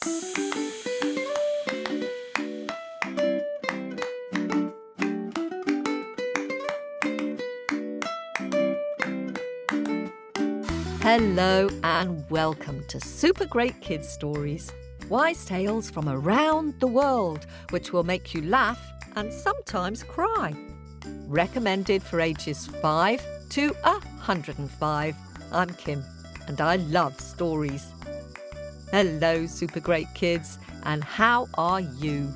Hello and welcome to Super Great Kids Stories, wise tales from around the world which will make you laugh and sometimes cry. Recommended for ages 5 to 105. I'm Kim and I love stories. Hello Super Great Kids, and how are you?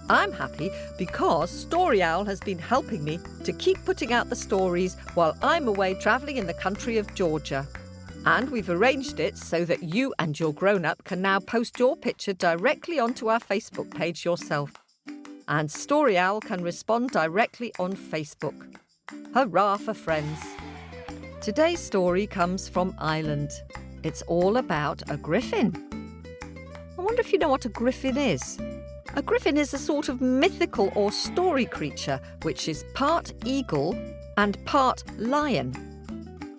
I'm happy because Story Owl has been helping me to keep putting out the stories while I'm away travelling in the country of Georgia. And we've arranged it so that you and your grown-up can now post your picture directly onto our Facebook page yourself. And Story Owl can respond directly on Facebook. Hurrah for friends! Today's story comes from Ireland. It's all about a griffin. I wonder if you know what a griffin is. A griffin is a sort of mythical or story creature which is part eagle and part lion.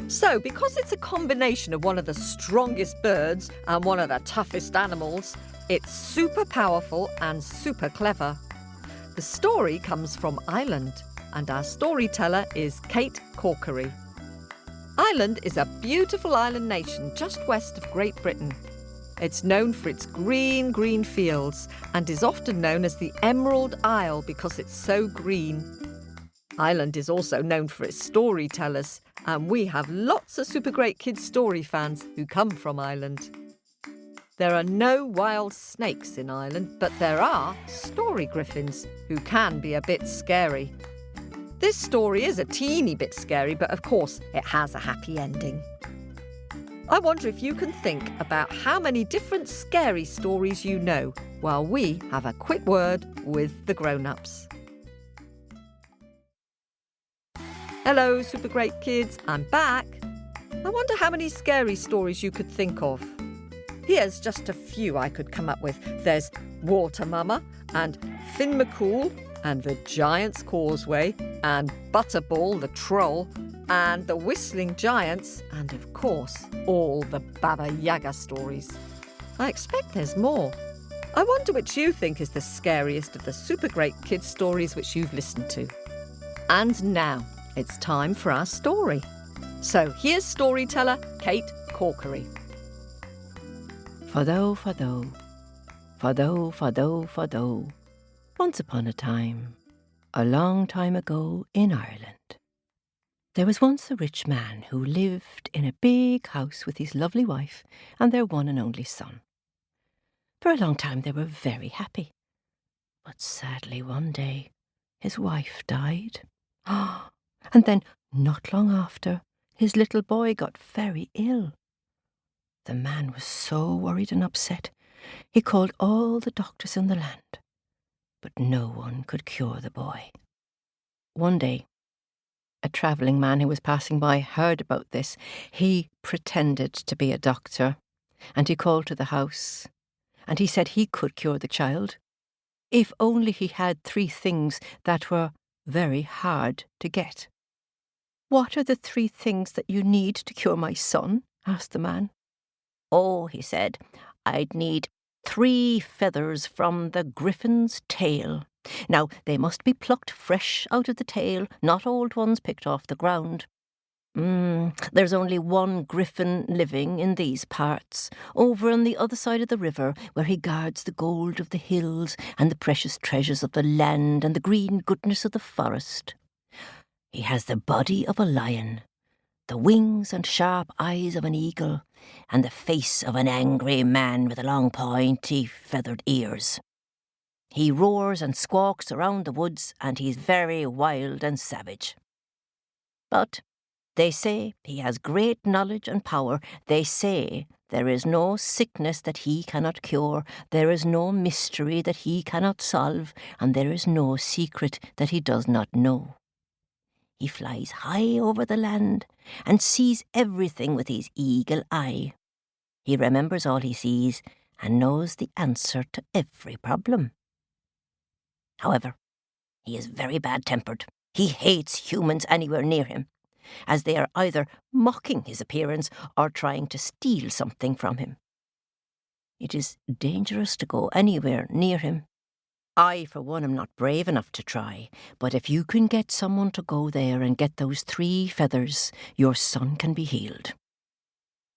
So, because it's a combination of one of the strongest birds and one of the toughest animals, it's super powerful and super clever. The story comes from Ireland, and our storyteller is Kate Corkery. Ireland is a beautiful island nation just west of Great Britain. It's known for its green fields and is often known as the Emerald Isle because it's so green. Ireland is also known for its storytellers, and we have lots of Super Great Kids story fans who come from Ireland. There are no wild snakes in Ireland, but there are story griffins who can be a bit scary. This story is a teeny bit scary, but of course it has a happy ending. I wonder if you can think about how many different scary stories you know while we have a quick word with the grown-ups. Hello, Super Great Kids, I'm back. I wonder how many scary stories you could think of. Here's just a few I could come up with. There's Water Mama and Finn McCool and the Giant's Causeway and Butterball the Troll and the Whistling Giants, and of course, all the Baba Yaga stories. I expect there's more. I wonder which you think is the scariest of the Super Great Kids stories which you've listened to. And now, it's time for our story. So here's storyteller Kate Corkery. Fado, fado, fado, fado, fado. Once upon a time, a long time ago in Ireland, there was once a rich man who lived in a big house with his lovely wife and their one and only son. For a long time they were very happy. But sadly one day his wife died. And then, not long after, his little boy got very ill. The man was so worried and upset, he called all the doctors in the land. But no one could cure the boy. One day, a travelling man who was passing by heard about this. He pretended to be a doctor, and he called to the house, and he said he could cure the child, if only he had 3 things that were very hard to get. "What are the 3 things that you need to cure my son?" asked the man. "Oh," he said, "I'd need 3 feathers from the griffin's tail. Now, they must be plucked fresh out of the tail, not old ones picked off the ground. There's only one griffin living in these parts, over on the other side of the river, where he guards the gold of the hills and the precious treasures of the land and the green goodness of the forest. He has the body of a lion, the wings and sharp eyes of an eagle, and the face of an angry man with long pointy feathered ears. He roars and squawks around the woods, and he's very wild and savage. But they say he has great knowledge and power. They say there is no sickness that he cannot cure, there is no mystery that he cannot solve, and there is no secret that he does not know. He flies high over the land and sees everything with his eagle eye. He remembers all he sees and knows the answer to every problem. However, he is very bad-tempered. He hates humans anywhere near him, as they are either mocking his appearance or trying to steal something from him. It is dangerous to go anywhere near him. I, for one, am not brave enough to try, but if you can get someone to go there and get those 3 feathers, your son can be healed."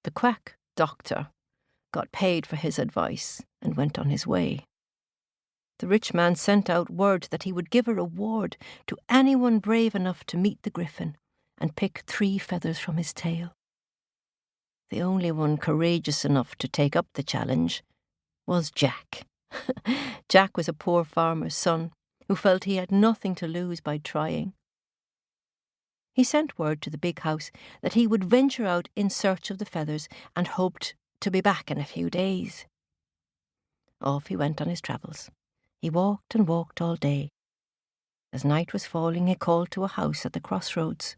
The quack doctor got paid for his advice and went on his way. The rich man sent out word that he would give a reward to anyone brave enough to meet the Griffin and pick 3 feathers from his tail. The only one courageous enough to take up the challenge was Jack. Jack was a poor farmer's son who felt he had nothing to lose by trying. He sent word to the big house that he would venture out in search of the feathers and hoped to be back in a few days. Off he went on his travels. He walked and walked all day. As night was falling, he called to a house at the crossroads.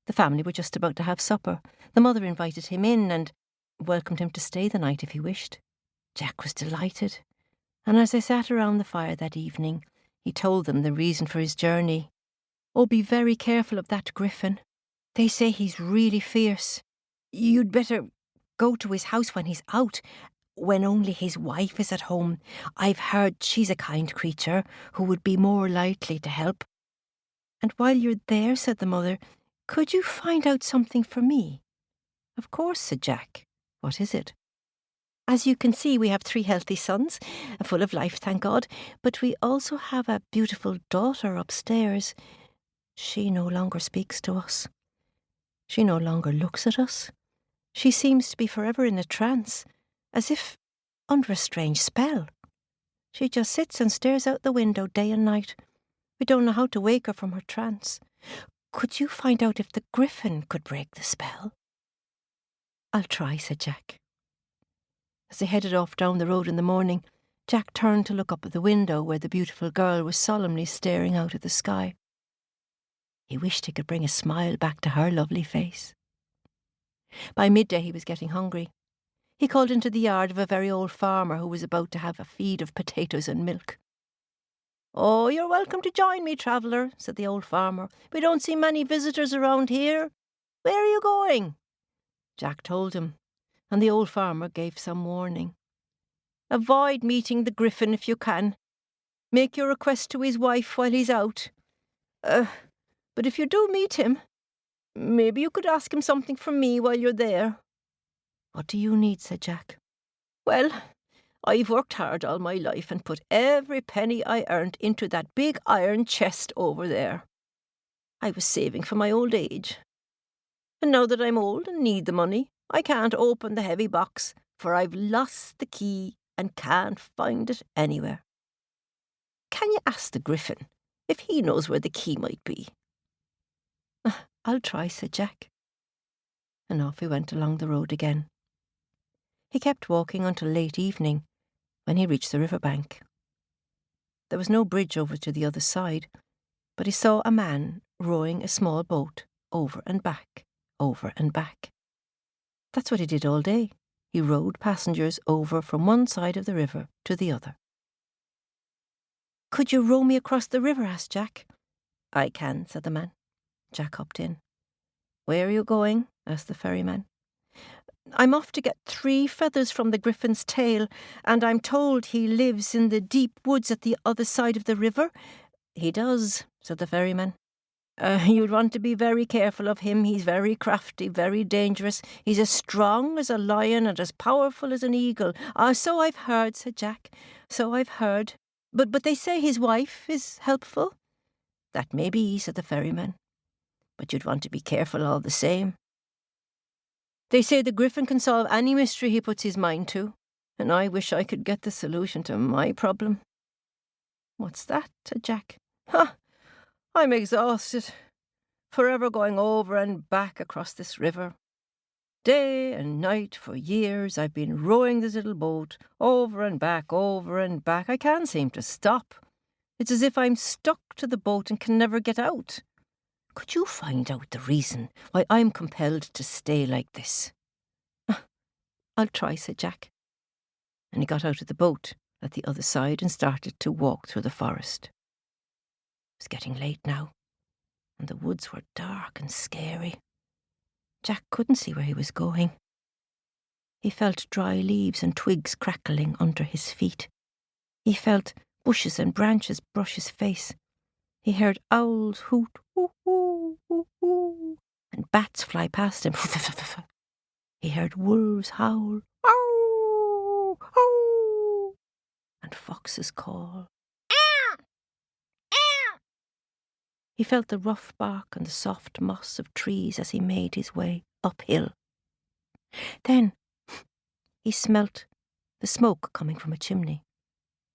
The family were just about to have supper. The mother invited him in and welcomed him to stay the night if he wished. Jack was delighted, and as they sat around the fire that evening, he told them the reason for his journey. "Oh, be very careful of that Griffin. They say he's really fierce. You'd better go to his house when he's out, when only his wife is at home. I've heard she's a kind creature who would be more likely to help." "And while you're there," said the mother, "could you find out something for me?" "Of course," said Jack. "What is it?" "As you can see, we have 3 healthy sons, full of life, thank God, but we also have a beautiful daughter upstairs. She no longer speaks to us. She no longer looks at us. She seems to be forever in a trance, as if under a strange spell. She just sits and stares out the window day and night. We don't know how to wake her from her trance. Could you find out if the Griffin could break the spell?" "I'll try," said Jack. As they headed off down the road in the morning, Jack turned to look up at the window where the beautiful girl was solemnly staring out at the sky. He wished he could bring a smile back to her lovely face. By midday he was getting hungry. He called into the yard of a very old farmer who was about to have a feed of potatoes and milk. "Oh, you're welcome to join me, traveller," said the old farmer. "We don't see many visitors around here. Where are you going?" Jack told him, and the old farmer gave some warning. "Avoid meeting the Griffin if you can. Make your request to his wife while he's out. But if you do meet him, maybe you could ask him something from me while you're there." "What do you need?" said Jack. "Well, I've worked hard all my life and put every penny I earned into that big iron chest over there. I was saving for my old age. And now that I'm old and need the money, I can't open the heavy box, for I've lost the key and can't find it anywhere. Can you ask the Griffin if he knows where the key might be?" "I'll try," said Jack. And off he went along the road again. He kept walking until late evening, when he reached the river bank. There was no bridge over to the other side, but he saw a man rowing a small boat over and back, over and back. That's what he did all day. He rowed passengers over from one side of the river to the other. "Could you row me across the river?" asked Jack. "I can," said the man. Jack hopped in. "Where are you going?" asked the ferryman. "I'm off to get 3 feathers from the Griffin's tail, and I'm told he lives in the deep woods at the other side of the river." "He does," said the ferryman. "You'd want to be very careful of him. He's very crafty, very dangerous. He's as strong as a lion and as powerful as an eagle." "So I've heard," said Jack. "So I've heard. But they say his wife is helpful." "That may be," said the ferryman. "But you'd want to be careful all the same. They say the Griffin can solve any mystery he puts his mind to, and I wish I could get the solution to my problem." "What's that?" said Jack. "I'm exhausted, forever going over and back across this river. Day and night for years I've been rowing this little boat over and back, over and back. I can't seem to stop. It's as if I'm stuck to the boat and can never get out. Could you find out the reason why I'm compelled to stay like this?" "I'll try," said Jack. And he got out of the boat at the other side and started to walk through the forest. It was getting late now, and the woods were dark and scary. Jack couldn't see where he was going. He felt dry leaves and twigs crackling under his feet. He felt bushes and branches brush his face. He heard owls hoot, hoo, hoo, hoo, hoo, and bats fly past him. He heard wolves howl, ow, ow, and foxes call. He felt the rough bark and the soft moss of trees as he made his way uphill. Then he smelt the smoke coming from a chimney.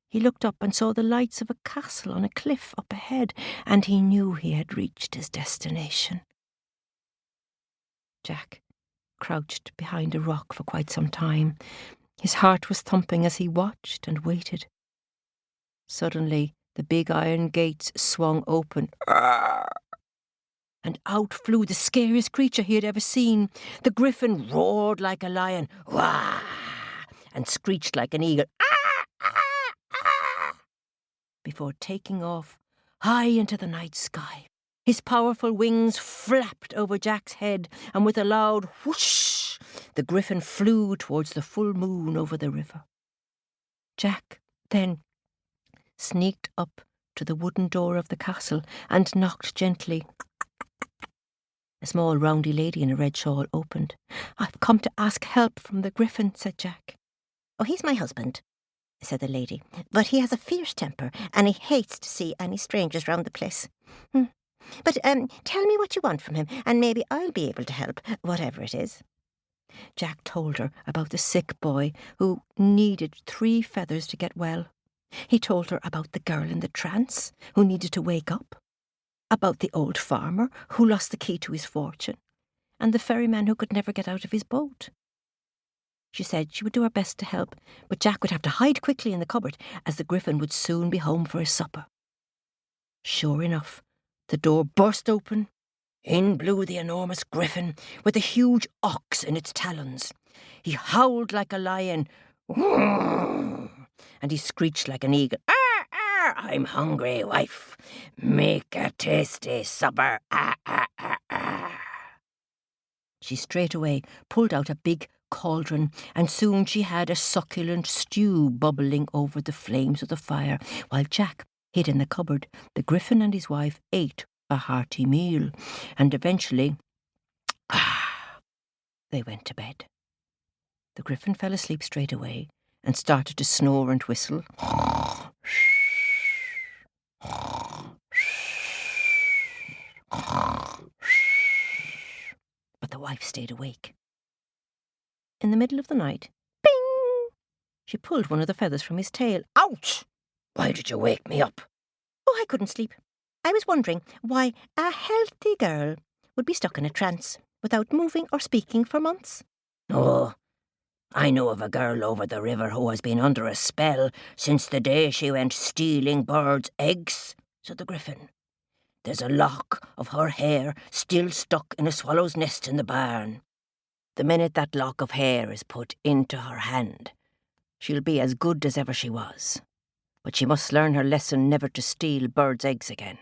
He looked up and saw the lights of a castle on a cliff up ahead, and he knew he had reached his destination. Jack crouched behind a rock for quite some time. His heart was thumping as he watched and waited. Suddenly, the big iron gates swung open, and out flew the scariest creature he had ever seen. The Griffin roared like a lion, wah, and screeched like an eagle, before taking off high into the night sky. His powerful wings flapped over Jack's head, and with a loud whoosh, the Griffin flew towards the full moon over the river. Jack then sneaked up to the wooden door of the castle and knocked gently. A small roundy lady in a red shawl opened. "I've come to ask help from the Griffin," said Jack. "Oh, he's my husband," said the lady, "but he has a fierce temper, and he hates to see any strangers round the place. But tell me what you want from him, and maybe I'll be able to help, whatever it is." Jack told her about the sick boy who needed 3 feathers to get well. He told her about the girl in the trance who needed to wake up, about the old farmer who lost the key to his fortune, and the ferryman who could never get out of his boat. She said she would do her best to help, but Jack would have to hide quickly in the cupboard, as the Griffin would soon be home for his supper. Sure enough, the door burst open. In blew the enormous Griffin, with a huge ox in its talons. He howled like a lion, and he screeched like an eagle. "Arr, arr, I'm hungry, wife. Make a tasty supper. Ah, ah, ah, ah." She straightway pulled out a big cauldron, and soon she had a succulent stew bubbling over the flames of the fire. While Jack hid in the cupboard, the Griffin and his wife ate a hearty meal, and eventually, they went to bed. The Griffin fell asleep straight away and started to snore and whistle. But the wife stayed awake. In the middle of the night, bing! She pulled one of the feathers from his tail. "Ouch! Why did you wake me up?" "Oh, I couldn't sleep. I was wondering why a healthy girl would be stuck in a trance without moving or speaking for months." "Oh, I know of a girl over the river who has been under a spell since the day she went stealing birds' eggs," said the Griffin. "There's a lock of her hair still stuck in a swallow's nest in the barn. The minute that lock of hair is put into her hand, she'll be as good as ever she was. But she must learn her lesson never to steal birds' eggs again."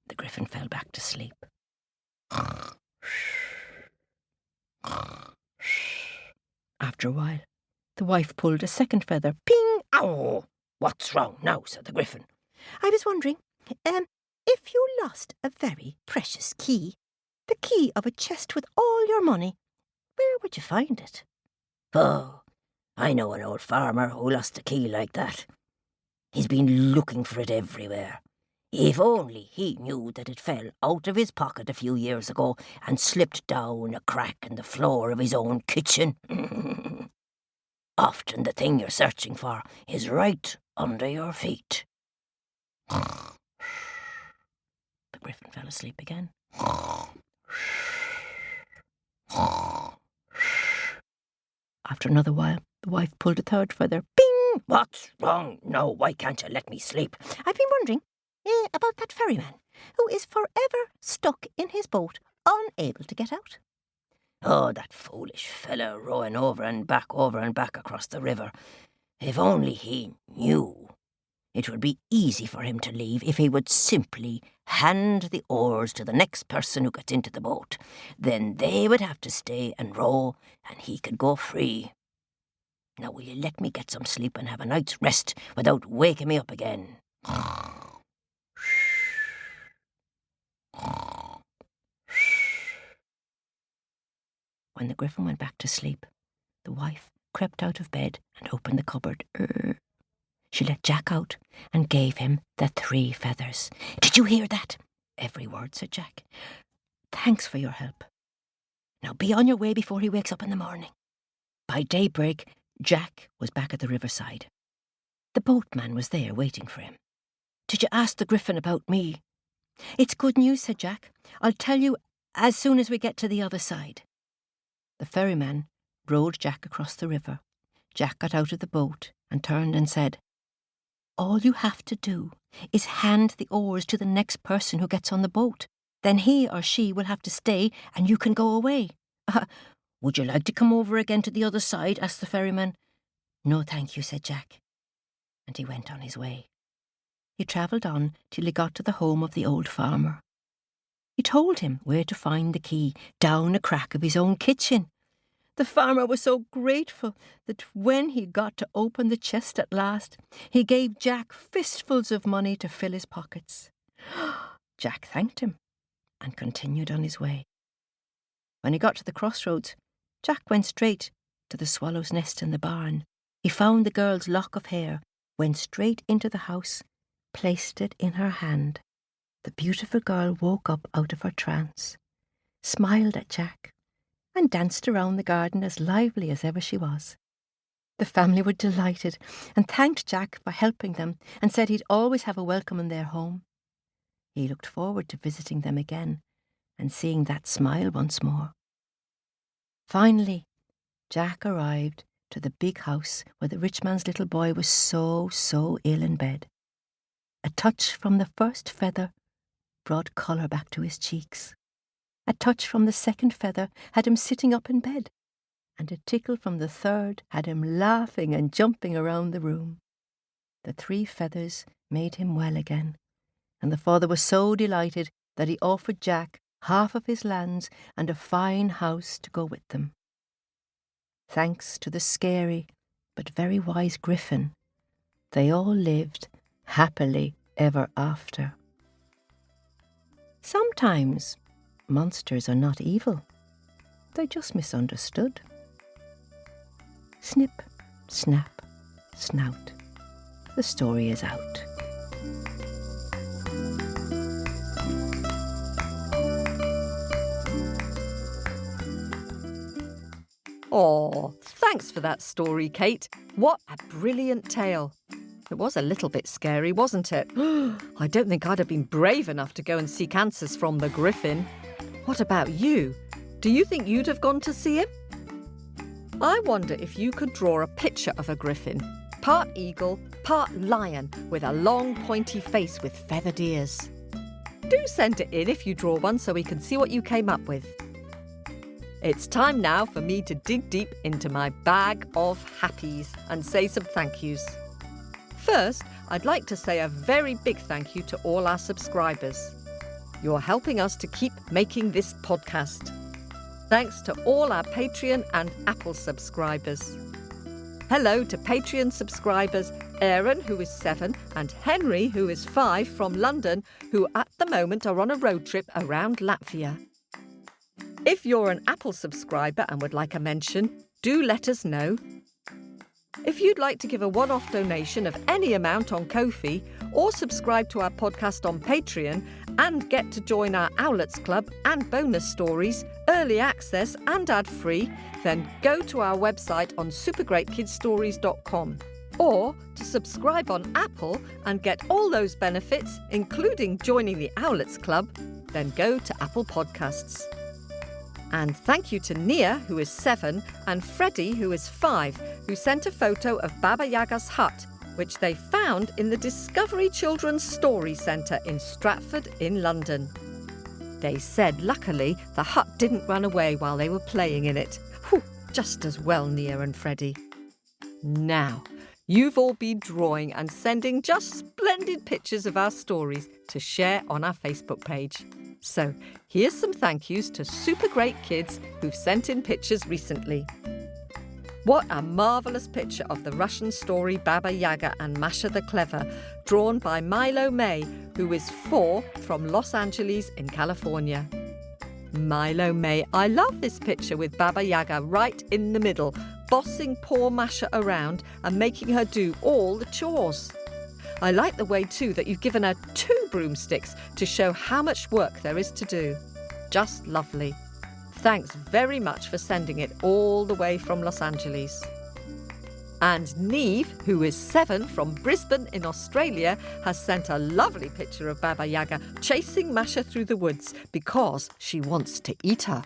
The Griffin fell back to sleep. After a while, the wife pulled a second feather. Ping! "Ow! What's wrong now?" said the Griffin. "I was wondering, if you lost a very precious key, the key of a chest with all your money, where would you find it?" "Oh, I know an old farmer who lost a key like that. He's been looking for it everywhere. If only he knew that it fell out of his pocket a few years ago and slipped down a crack in the floor of his own kitchen. Often the thing you're searching for is right under your feet." The Griffin fell asleep again. After another while, the wife pulled a third feather. Bing! "What's wrong now? Why can't you let me sleep?" "I've been wondering about that ferryman who is forever stuck in his boat, unable to get out." "Oh, that foolish fellow rowing over and back across the river. If only he knew. It would be easy for him to leave if he would simply hand the oars to the next person who gets into the boat. Then they would have to stay and row, and he could go free. Now will you let me get some sleep and have a night's rest without waking me up again? When the Griffin went back to sleep, the wife crept out of bed and opened the cupboard. She let Jack out and gave him the 3 feathers. "Did you hear that?" "Every word," said Jack. "Thanks for your help. Now be on your way before he wakes up in the morning." By daybreak, Jack was back at the riverside. The boatman was there waiting for him. "Did you ask the Griffin about me?" "It's good news," said Jack. "I'll tell you as soon as we get to the other side." The ferryman rowed Jack across the river. Jack got out of the boat and turned and said, "All you have to do is hand the oars to the next person who gets on the boat. Then he or she will have to stay and you can go away." "Would you like to come over again to the other side?" asked the ferryman. "No, thank you," said Jack. And he went on his way. He travelled on till he got to the home of the old farmer. He told him where to find the key, down a crack of his own kitchen. The farmer was so grateful that when he got to open the chest at last, he gave Jack fistfuls of money to fill his pockets. Jack thanked him and continued on his way. When he got to the crossroads, Jack went straight to the swallow's nest in the barn. He found the girl's lock of hair, went straight into the house, placed it in her hand. The beautiful girl woke up out of her trance, smiled at Jack, and danced around the garden as lively as ever she was. The family were delighted and thanked Jack for helping them and said he'd always have a welcome in their home. He looked forward to visiting them again and seeing that smile once more. Finally, Jack arrived to the big house where the rich man's little boy was so ill in bed. A touch from the first feather brought colour back to his cheeks. A touch from the second feather had him sitting up in bed, and a tickle from the third had him laughing and jumping around the room. The 3 feathers made him well again, and the father was so delighted that he offered Jack half of his lands and a fine house to go with them. Thanks to the scary but very wise Griffin, they all lived happily ever after. Sometimes monsters are not evil. They're just misunderstood. Snip, snap, snout. The story is out. Oh, thanks for that story, Kate. What a brilliant tale. It was a little bit scary, wasn't it? I don't think I'd have been brave enough to go and seek answers from the Griffin. What about you? Do you think you'd have gone to see him? I wonder if you could draw a picture of a griffin, part eagle, part lion, with a long pointy face with feathered ears. Do send it in if you draw one so we can see what you came up with. It's time now for me to dig deep into my bag of happies and say some thank yous. First, I'd like to say a very big thank you to all our subscribers. You're helping us to keep making this podcast. Thanks to all our Patreon and Apple subscribers. Hello to Patreon subscribers Aaron, who is 7, and Henry, who is 5, from London, who at the moment are on a road trip around Latvia. If you're an Apple subscriber and would like a mention, do let us know. If you'd like to give a one-off donation of any amount on Ko-fi or subscribe to our podcast on Patreon and get to join our Owlets Club and bonus stories, early access and ad-free, then go to our website on supergreatkidsstories.com. Or to subscribe on Apple and get all those benefits, including joining the Owlets Club, then go to Apple Podcasts. And thank you to Nia, who is 7, and Freddie, who is 5, who sent a photo of Baba Yaga's hut, which they found in the Discovery Children's Story Centre in Stratford in London. They said luckily the hut didn't run away while they were playing in it. Whew, just as well, Nia and Freddie. Now, You've all been drawing and sending just splendid pictures of our stories to share on our Facebook page. So here's some thank yous to super great kids who've sent in pictures recently. What a marvellous picture of the Russian story Baba Yaga and Masha the Clever, drawn by Milo May, who is 4 from Los Angeles in California. Milo May, I love this picture with Baba Yaga right in the middle, bossing poor Masha around and making her do all the chores. I like the way too that you've given her 2 broomsticks to show how much work there is to do. Just lovely. Thanks very much for sending it all the way from Los Angeles. And Neve, who is 7 from Brisbane in Australia, has sent a lovely picture of Baba Yaga chasing Masha through the woods because she wants to eat her.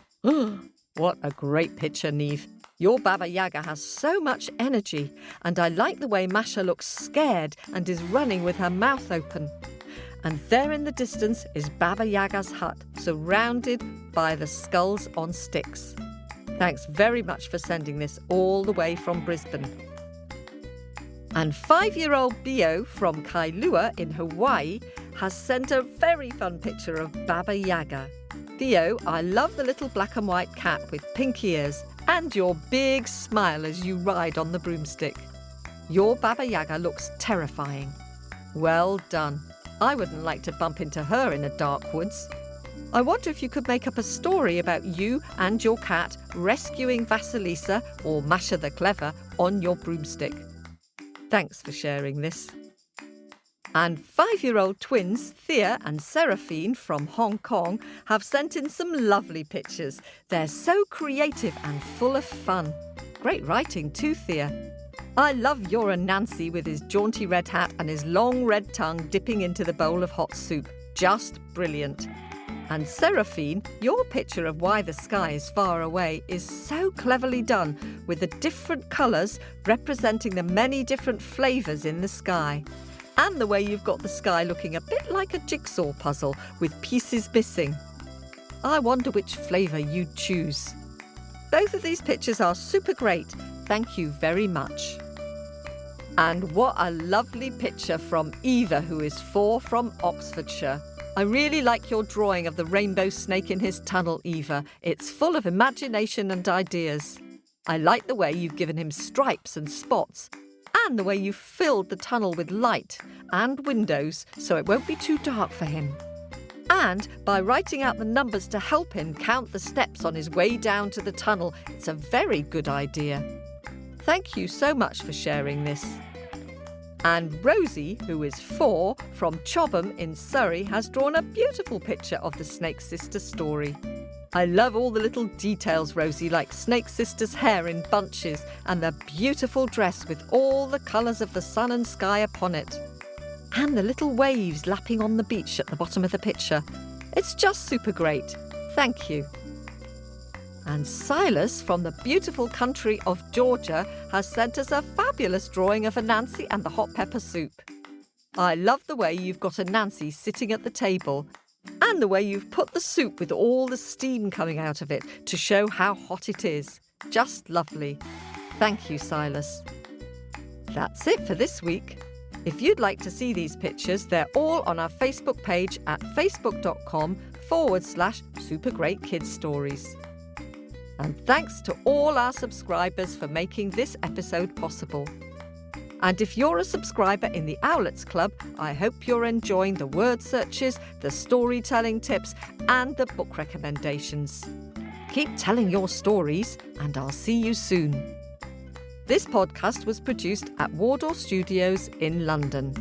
What a great picture, Neve. Your Baba Yaga has so much energy, and I like the way Masha looks scared and is running with her mouth open. And there in the distance is Baba Yaga's hut, surrounded by the skulls on sticks. Thanks very much for sending this all the way from Brisbane. And 5-year-old Bio from Kailua in Hawaii has sent a very fun picture of Baba Yaga. Theo, I love the little black and white cat with pink ears and your big smile as you ride on the broomstick. Your Baba Yaga looks terrifying. Well done. I wouldn't like to bump into her in a dark woods. I wonder if you could make up a story about you and your cat rescuing Vasilisa, or Masha the Clever, on your broomstick. Thanks for sharing this. And 5-year-old twins Thea and Seraphine from Hong Kong have sent in some lovely pictures. They're so creative and full of fun. Great writing too, Thea. I love your Nancy with his jaunty red hat and his long red tongue dipping into the bowl of hot soup. Just brilliant. And Seraphine, your picture of why the sky is far away is so cleverly done, with the different colours representing the many different flavours in the sky. And the way you've got the sky looking a bit like a jigsaw puzzle with pieces missing. I wonder which flavour you'd choose. Both of these pictures are super great. Thank you very much. And what a lovely picture from Eva, who is 4 from Oxfordshire. I really like your drawing of the rainbow snake in his tunnel, Eva. It's full of imagination and ideas. I like the way you've given him stripes and spots, and the way you've filled the tunnel with light and windows so it won't be too dark for him. And by writing out the numbers to help him count the steps on his way down to the tunnel, it's a very good idea. Thank you so much for sharing this. And Rosie, who is 4 from Chobham in Surrey, has drawn a beautiful picture of the Snake Sister story. I love all the little details, Rosie, like Snake Sister's hair in bunches and the beautiful dress with all the colours of the sun and sky upon it. And the little waves lapping on the beach at the bottom of the picture. It's just super great. Thank you. And Silas from the beautiful country of Georgia has sent us a fabulous drawing of Anansi and the hot pepper soup. I love the way you've got Anansi sitting at the table and the way you've put the soup with all the steam coming out of it to show how hot it is. Just lovely. Thank you, Silas. That's it for this week. If you'd like to see these pictures, they're all on our Facebook page at facebook.com/supergreatkidsstories. And thanks to all our subscribers for making this episode possible. And if you're a subscriber in the Owlets Club, I hope you're enjoying the word searches, the storytelling tips, and the book recommendations. Keep telling your stories, and I'll see you soon. This podcast was produced at Wardour Studios in London.